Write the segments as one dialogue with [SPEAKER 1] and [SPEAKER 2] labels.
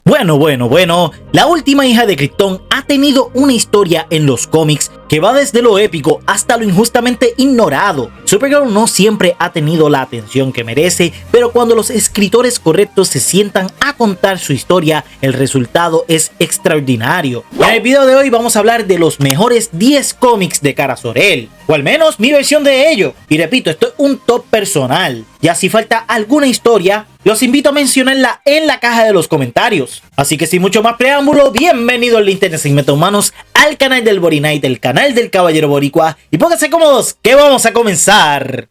[SPEAKER 1] Bueno, la última hija de Krypton ha tenido una historia en los cómics que va desde lo épico hasta lo injustamente ignorado. Supergirl no siempre ha tenido la atención que merece, pero cuando los escritores correctos se sientan a contar su historia, el resultado es extraordinario. En el video de hoy vamos a hablar de los mejores 10 cómics de Kara Zor-El, o al menos mi versión de ello. Y repito, esto es un top personal. Ya si falta alguna historia, los invito a mencionarla en la caja de los comentarios. Así que sin mucho más preámbulo, bienvenido al Internet Segmento Humanos, al canal del Bori Knight, el canal del Caballero Boricua. Y pónganse cómodos, que vamos a comenzar.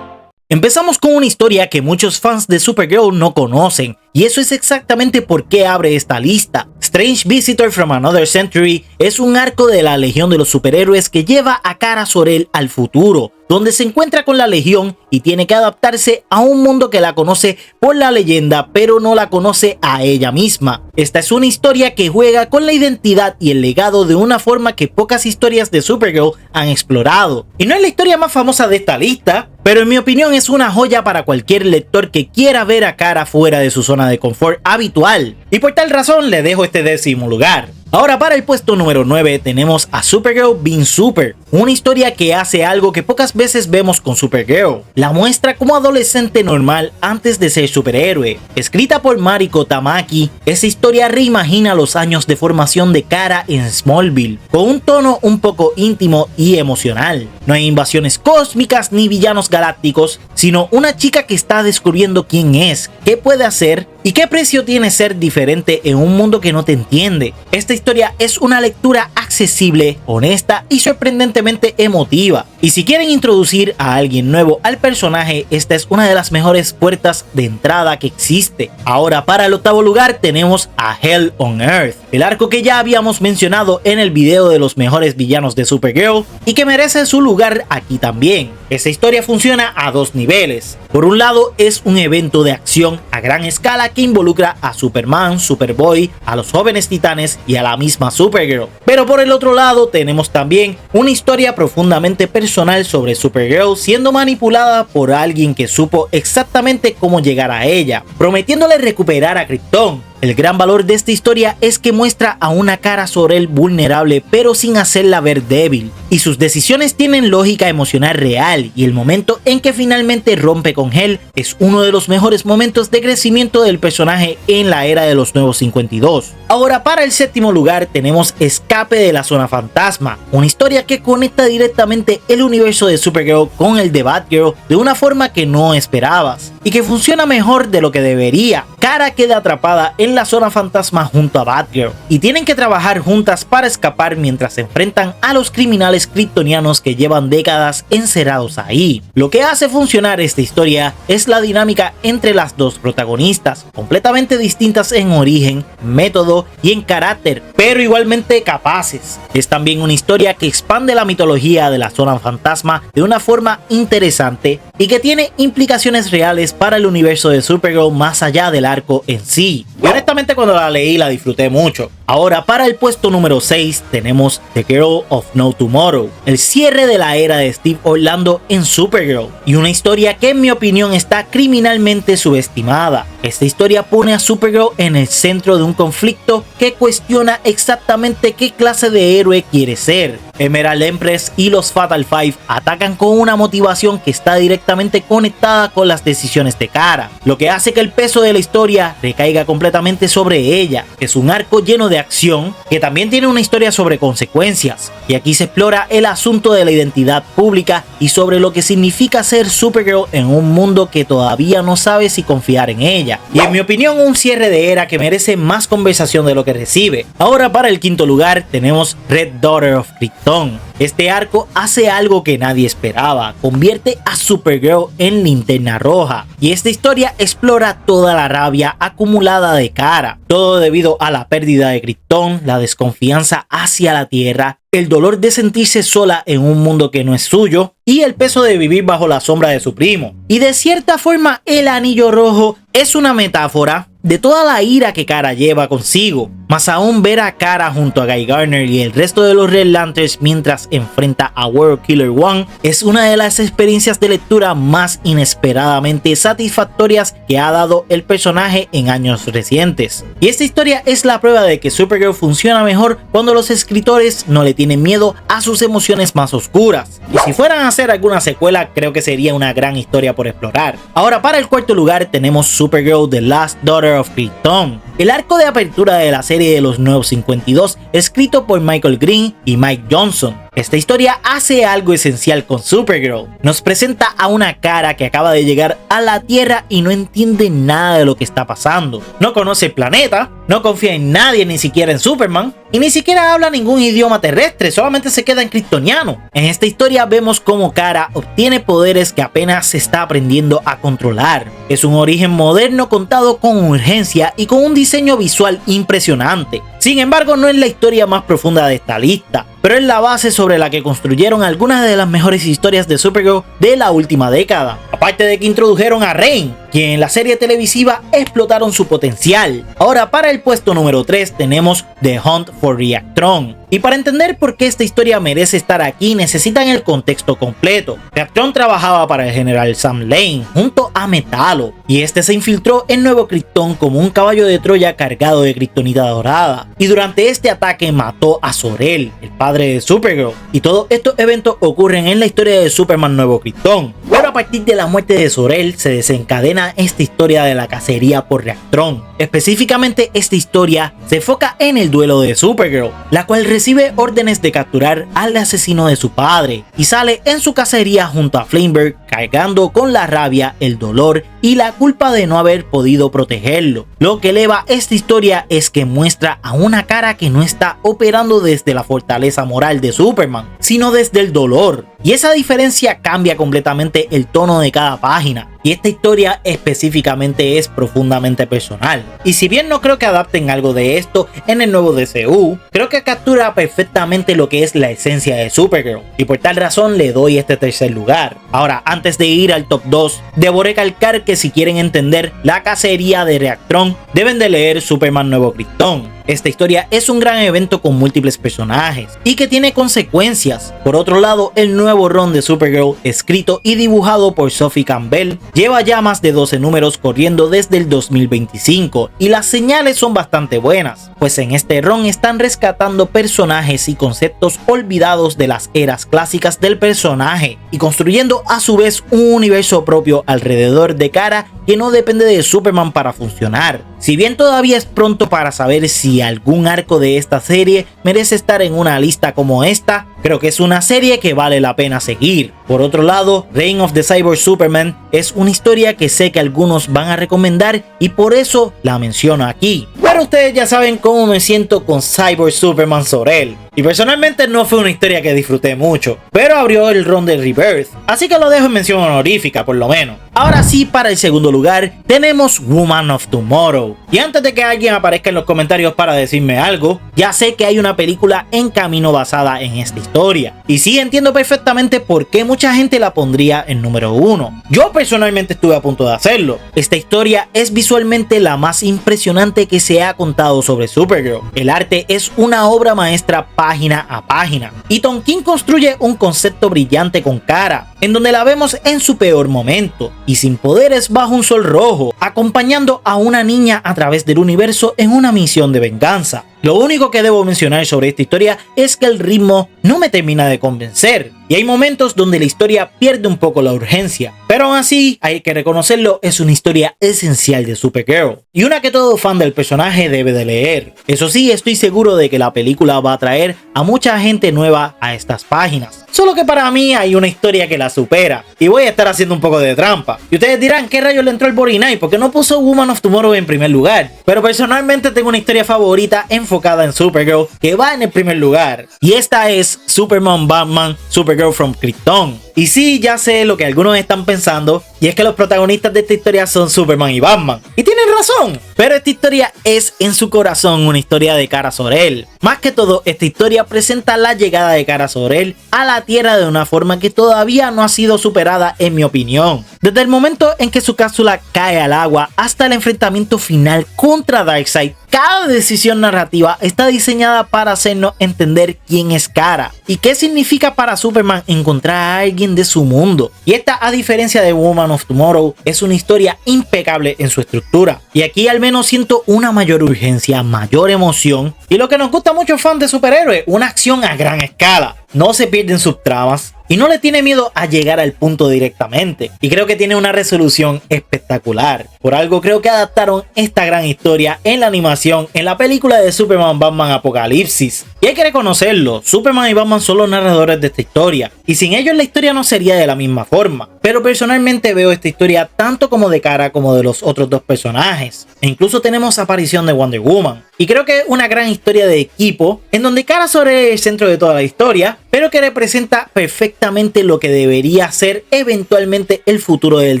[SPEAKER 1] Empezamos con una historia que muchos fans de Supergirl no conocen, y eso es exactamente por qué abre esta lista. Strange Visitor from Another Century es un arco de la Legión de los Superhéroes que lleva a Kara Zor-El al futuro, donde se encuentra con la Legión y tiene que adaptarse a un mundo que la conoce por la leyenda, pero no la conoce a ella misma. Esta es una historia que juega con la identidad y el legado de una forma que pocas historias de Supergirl han explorado. Y no es la historia más famosa de esta lista, pero en mi opinión es una joya para cualquier lector que quiera ver a Kara fuera de su zona de confort habitual. Y por tal razón le dejo este 10º lugar. Ahora para el puesto número 9 tenemos a Supergirl Being Super, una historia que hace algo que pocas veces vemos con Supergirl. La muestra como adolescente normal antes de ser superhéroe. Escrita por Mariko Tamaki, esa historia reimagina los años de formación de Kara en Smallville, con un tono un poco íntimo y emocional. No hay invasiones cósmicas ni villanos galácticos, sino una chica que está descubriendo quién es, qué puede hacer y qué precio tiene ser diferente en un mundo que no te entiende. Esta historia es una lectura accesible, honesta y sorprendentemente emotiva. Y si quieren introducir a alguien nuevo al personaje, esta es una de las mejores puertas de entrada que existe. Ahora para el 8º lugar tenemos a Hell on Earth, el arco que ya habíamos mencionado en el video de los mejores villanos de Supergirl y que merece su lugar aquí también. Esta historia funciona a dos niveles. Por un lado es un evento de acción a gran escala que involucra a Superman, Superboy, a los jóvenes titanes y a la misma Supergirl. Pero por el otro lado tenemos también una historia profundamente personal sobre Supergirl siendo manipulada por alguien que supo exactamente cómo llegar a ella, prometiéndole recuperar a Krypton. El gran valor de esta historia es que muestra a una Kara Zor-El vulnerable pero sin hacerla ver débil, y sus decisiones tienen lógica emocional real, y el momento en que finalmente rompe con Hell es uno de los mejores momentos de crecimiento del personaje en la era de los Nuevos 52. Ahora para el 7º lugar tenemos Escape de la Zona Fantasma, una historia que conecta directamente el universo de Supergirl con el de Batgirl de una forma que no esperabas, y que funciona mejor de lo que debería. Kara queda atrapada en la zona fantasma junto a Batgirl y tienen que trabajar juntas para escapar mientras se enfrentan a los criminales kryptonianos que llevan décadas encerrados ahí. Lo que hace funcionar esta historia es la dinámica entre las dos protagonistas, completamente distintas en origen, método y en carácter, pero igualmente capaces. Es también una historia que expande la mitología de la zona fantasma de una forma interesante y que tiene implicaciones reales para el universo de Supergirl más allá del arco en sí. Y honestamente cuando la leí la disfruté mucho. Ahora para el puesto número 6 tenemos The Girl of No Tomorrow, el cierre de la era de Steve Orlando en Supergirl, y una historia que en mi opinión está criminalmente subestimada. Esta historia pone a Supergirl en el centro de un conflicto que cuestiona exactamente qué clase de héroe quiere ser. Emerald Empress y los Fatal Five atacan con una motivación que está directamente conectada con las decisiones de Kara, lo que hace que el peso de la historia recaiga completamente sobre ella. Es un arco lleno de acción que también tiene una historia sobre consecuencias, y aquí se explora el asunto de la identidad pública y sobre lo que significa ser Supergirl en un mundo que todavía no sabe si confiar en ella. Y en mi opinión un cierre de era que merece más conversación de lo que recibe. Ahora para el 5º lugar tenemos Red Daughter of Krypton. Este arco hace algo que nadie esperaba, convierte a Supergirl en Linterna Roja, y esta historia explora toda la rabia acumulada de Kara, todo debido a la pérdida de Krypton, la desconfianza hacia la Tierra el dolor de sentirse sola en un mundo que no es suyo y el peso de vivir bajo la sombra de su primo. Y de cierta forma el anillo rojo es una metáfora de toda la ira que Kara lleva consigo, más aún ver a Kara junto a Guy Gardner y el resto de los Red Lanterns mientras enfrenta a World Killer One es una de las experiencias de lectura más inesperadamente satisfactorias que ha dado el personaje en años recientes. Y esta historia es la prueba de que Supergirl funciona mejor cuando los escritores no le tienen miedo a sus emociones más oscuras. Y si fueran a hacer alguna secuela, creo que sería una gran historia por explorar. Ahora, para el cuarto lugar tenemos Supergirl The Last Daughter of Krypton, el arco de apertura de la serie de los Nuevos 52, escrito por Michael Green y Mike Johnson. Esta historia hace algo esencial con Supergirl. Nos presenta a una Kara que acaba de llegar a la Tierra y no entiende nada de lo que está pasando. No conoce el planeta, no confía en nadie, ni siquiera en Superman, y ni siquiera habla ningún idioma terrestre, solamente se queda en kryptoniano. En esta historia vemos cómo Kara obtiene poderes que apenas se está aprendiendo a controlar. Es un origen moderno contado con urgencia y con un diseño visual impresionante. Sin embargo, no es la historia más profunda de esta lista, pero es la base sobre la que construyeron algunas de las mejores historias de Supergirl de la última década. Aparte de que introdujeron a Reign, quien en la serie televisiva explotaron su potencial. Ahora, para el puesto número 3 tenemos The Hunt for Reactron. Y para entender por qué esta historia merece estar aquí necesitan el contexto completo. Reactron trabajaba para el general Sam Lane junto a Metalo, y este se infiltró en Nuevo Krypton como un caballo de Troya cargado de kriptonita dorada. Y durante este ataque mató a Zor-El, el padre de Supergirl. Y todos estos eventos ocurren en la historia de Superman Nuevo Krypton. Pero a partir de la muerte de Zor-El se desencadena esta historia de la cacería por Reactron. Específicamente esta historia se enfoca en el duelo de Supergirl, la cual recibe órdenes de capturar al asesino de su padre y sale en su cacería junto a Flamebird cargando con la rabia, el dolor y la culpa de no haber podido protegerlo. Lo que eleva esta historia es que muestra a una Kara que no está operando desde la fortaleza moral de Superman, sino desde el dolor. Y esa diferencia cambia completamente el tono de cada página. Y esta historia específicamente es profundamente personal. Y si bien no creo que adapten algo de esto en el nuevo DCU, creo que captura perfectamente lo que es la esencia de Supergirl. Y por tal razón le doy este tercer lugar. Ahora, antes de ir al top 2, debo recalcar que si quieren entender la cacería de Reactron, deben de leer Superman Nuevo Krypton. Esta historia es un gran evento con múltiples personajes y que tiene consecuencias. Por otro lado, el nuevo run de Supergirl, escrito y dibujado por Sophie Campbell, lleva ya más de 12 números corriendo desde el 2025 y las señales son bastante buenas, pues en este run están rescatando personajes y conceptos olvidados de las eras clásicas del personaje y construyendo a su vez un universo propio alrededor de Kara que no depende de Superman para funcionar. Si bien todavía es pronto para saber si algún arco de esta serie merece estar en una lista como esta, creo que es una serie que vale la pena seguir. Por otro lado, Reign of the Cyborg Superman es una historia que sé que algunos van a recomendar y por eso la menciono aquí. Pero ustedes ya saben cómo me siento con Cyborg Superman Zor-El. Y personalmente no fue una historia que disfruté mucho, pero abrió el run de Rebirth, así que lo dejo en mención honorífica por lo menos. Ahora sí, para el segundo lugar tenemos Woman of Tomorrow. Y antes de que alguien aparezca en los comentarios para decirme algo, ya sé que hay una película en camino basada en esta historia. Y sí entiendo perfectamente por qué mucha gente la pondría en número 1. Yo personalmente estuve a punto de hacerlo. Esta historia es visualmente la más impresionante que se ha contado sobre Supergirl. El arte es una obra maestra página a página. Y Tom King construye un concepto brillante con Kara, en donde la vemos en su peor momento y sin poderes bajo un sol rojo, acompañando a una niña a través del universo en una misión de venganza. Lo único que debo mencionar sobre esta historia es que el ritmo no me termina de convencer y hay momentos donde la historia pierde un poco la urgencia, pero aún así, hay que reconocerlo, es una historia esencial de Supergirl y una que todo fan del personaje debe de leer. Eso sí, estoy seguro de que la película va a traer a mucha gente nueva a estas páginas. Solo que para mí hay una historia que la supera y voy a estar haciendo un poco de trampa. Y ustedes dirán, ¿qué rayos le entró el Body Night? ¿Por qué no puso Woman of Tomorrow en primer lugar? Pero personalmente tengo una historia favorita enfocada en Supergirl que va en el primer lugar. Y esta es Superman Batman Supergirl from Krypton. Y sí, ya sé lo que algunos están pensando, Y es que los protagonistas de esta historia son Superman y Batman. Y tienen razón. Pero esta historia es en su corazón una historia de Kara Zor-El. Más que todo, esta historia presenta la llegada de Kara Zor-El a la Tierra de una forma que todavía no ha sido superada en mi opinión. Desde el momento en que su cápsula cae al agua hasta el enfrentamiento final contra Darkseid, cada decisión narrativa está diseñada para hacernos entender quién es Kara y qué significa para Superman encontrar a alguien de su mundo. Y esta, a diferencia de Woman of Tomorrow, es una historia impecable en su estructura. Y aquí al menos siento una mayor urgencia, mayor emoción y lo que nos gusta a muchos fans de superhéroes, una acción a gran escala. No se pierden subtramas y no le tiene miedo a llegar al punto directamente. Y creo que tiene una resolución espectacular. Por algo creo que adaptaron esta gran historia en la animación en la película de Superman Batman Apocalipsis. Y hay que reconocerlo, Superman y Batman son los narradores de esta historia. Y sin ellos la historia no sería de la misma forma. Pero personalmente veo esta historia tanto como de Kara como de los otros dos personajes. E incluso tenemos aparición de Wonder Woman. Y creo que es una gran historia de equipo en donde Kara Zor-El es el centro de toda la historia, pero que representa perfectamente lo que debería ser eventualmente el futuro del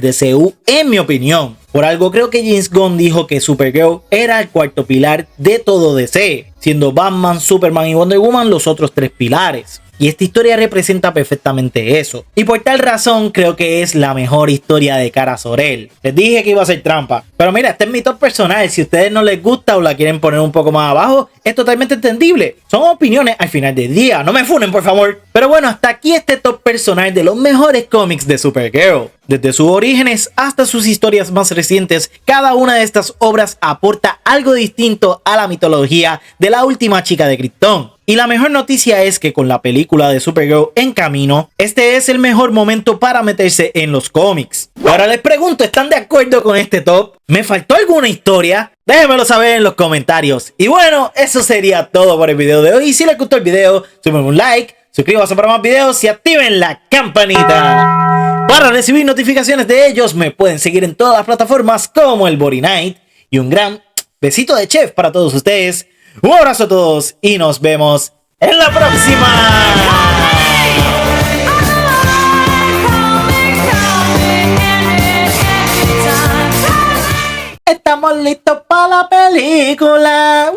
[SPEAKER 1] DCU, en mi opinión. Por algo creo que James Gunn dijo que Supergirl era el cuarto pilar de todo DC, siendo Batman, Superman y Wonder Woman los otros tres pilares. Y esta historia representa perfectamente eso. Y por tal razón creo que es la mejor historia de Kara Zor-El. Les dije que iba a ser trampa. Pero mira, este es mi top personal. Si a ustedes no les gusta o la quieren poner un poco más abajo, es totalmente entendible. Son opiniones al final del día. No me funen, por favor. Pero bueno, hasta aquí este top personal de los mejores cómics de Supergirl. Desde sus orígenes hasta sus historias más recientes, cada una de estas obras aporta algo distinto a la mitología de la última chica de Krypton. Y la mejor noticia es que con la película de Supergirl en camino, este es el mejor momento para meterse en los cómics. Ahora les pregunto, ¿están de acuerdo con este top? ¿Me faltó alguna historia? Déjenmelo saber en los comentarios. Y bueno, eso sería todo por el video de hoy. Si les gustó el video, súmenme un like, suscríbanse para más videos y activen la campanita. Para recibir notificaciones de ellos, me pueden seguir en todas las plataformas como el Body Night. Y un gran besito de chef para todos ustedes. Un abrazo a todos y nos vemos en la próxima. Estamos listos para la película.